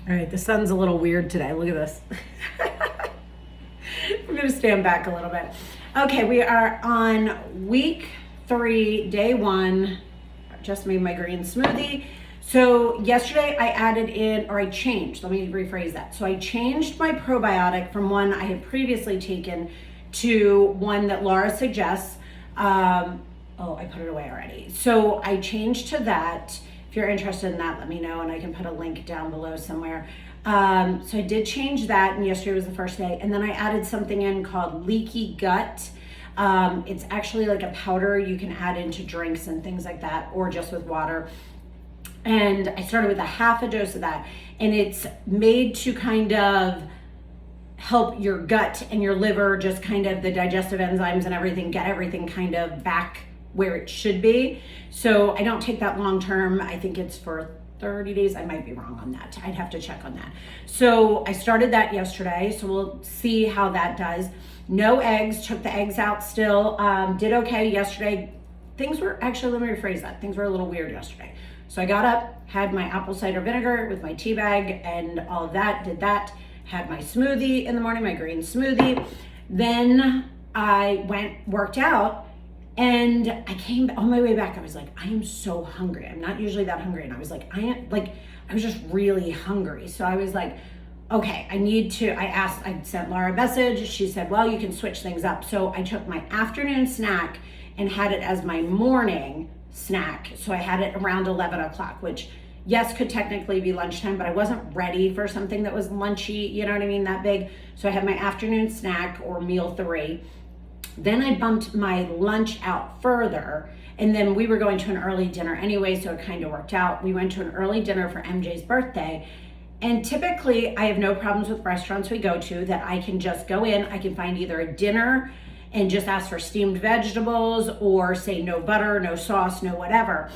All right, the sun's a little weird today. Look at this. I'm gonna stand back a little bit. Okay, we are on week 3, day 1. Just made my green smoothie. So yesterday I added in, or I changed, let me rephrase that. So I changed my probiotic from one I had previously taken to one that Laura suggests. Oh, I put it away already. So I changed to that. If you're interested in that, let me know and I can put a link down below somewhere. So I did change that, and yesterday was the first day. And then I added something in called Leaky Gut. It's actually like a powder you can add into drinks and things like that, or just with water. And I started with a half a dose of that, and it's made to kind of help your gut and your liver, just kind of the digestive enzymes and everything, get everything kind of back where it should be. So I don't take that long term. I think it's for 30 days. I might be wrong on that. I'd have to check on that. So I started that yesterday. So we'll see how that does. No eggs, took the eggs out still. Did okay yesterday. Things were, actually, let me rephrase that. Things were a little weird yesterday. So I got up, had my apple cider vinegar with my tea bag and all of that, did that, had my smoothie in the morning, my green smoothie. Then I went, worked out, and I came on my way back. I was like, I am so hungry. I'm not usually that hungry. And I was like, I was just really hungry. So I was like, okay, I sent Laura a message. She said, well, you can switch things up. So I took my afternoon snack and had it as my morning snack. So I had it around 11 o'clock, which yes, could technically be lunchtime, but I wasn't ready for something that was lunchy, you know what I mean, that big. So I had my afternoon snack, or meal 3. Then I bumped my lunch out further, and then we were going to an early dinner anyway, so it kind of worked out. We went to an early dinner for MJ's birthday, and typically I have no problems with restaurants we go to that I can just go in, I can find either a dinner and just ask for steamed vegetables, or say no butter, no sauce, no whatever.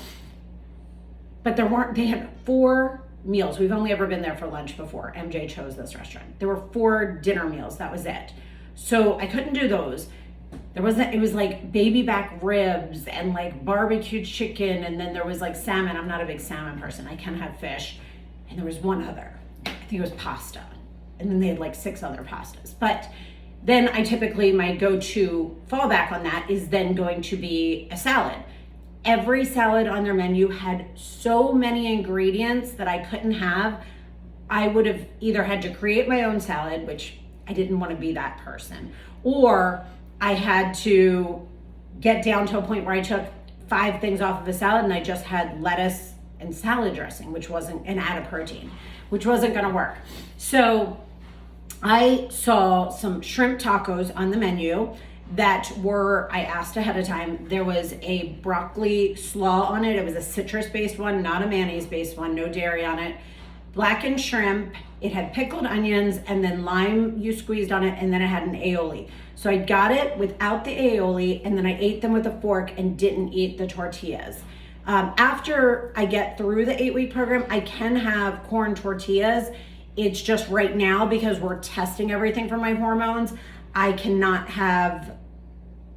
But they had 4 meals. We've only ever been there for lunch before. MJ chose this restaurant. There were 4 dinner meals, that was it. So I couldn't do those. It was like baby back ribs and like barbecue chicken, and then there was like salmon. I'm not a big salmon person. I can have fish. And there was one other. I think it was pasta. And then they had like 6 other pastas. But then my go-to fallback on that is then going to be a salad. Every salad on their menu had so many ingredients that I couldn't have. I would have either had to create my own salad, which I didn't want to be that person, or I had to get down to a point where I took 5 things off of a salad and I just had lettuce and salad dressing, and add a protein, which wasn't going to work. So I saw some shrimp tacos on the menu that I asked ahead of time. There was a broccoli slaw on it. It was a citrus-based one, not a mayonnaise-based one, no dairy on it. Blackened shrimp. It had pickled onions and then lime you squeezed on it, and then it had an aioli. So I got it without the aioli, and then I ate them with a fork and didn't eat the tortillas. After I get through the 8-week program, I can have corn tortillas. It's just right now, because we're testing everything for my hormones, I cannot have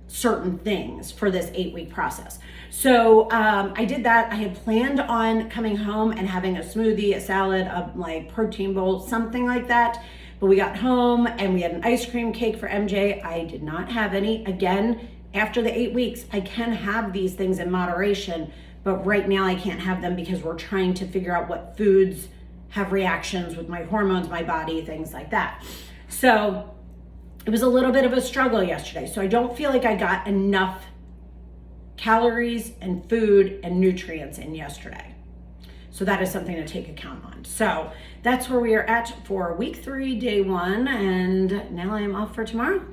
certain things for this 8-week process. So I did that. I had planned on coming home and having a smoothie, a salad, a like protein bowl, something like that. But we got home and we had an ice cream cake for MJ. I did not have any. Again, after the 8 weeks, I can have these things in moderation, but right now I can't have them because we're trying to figure out what foods have reactions with my hormones, my body, things like that. So it was a little bit of a struggle yesterday. So I don't feel like I got enough calories and food and nutrients in yesterday. So that is something to take account on. So that's where we are at for week 3, day 1. And now I am off for tomorrow.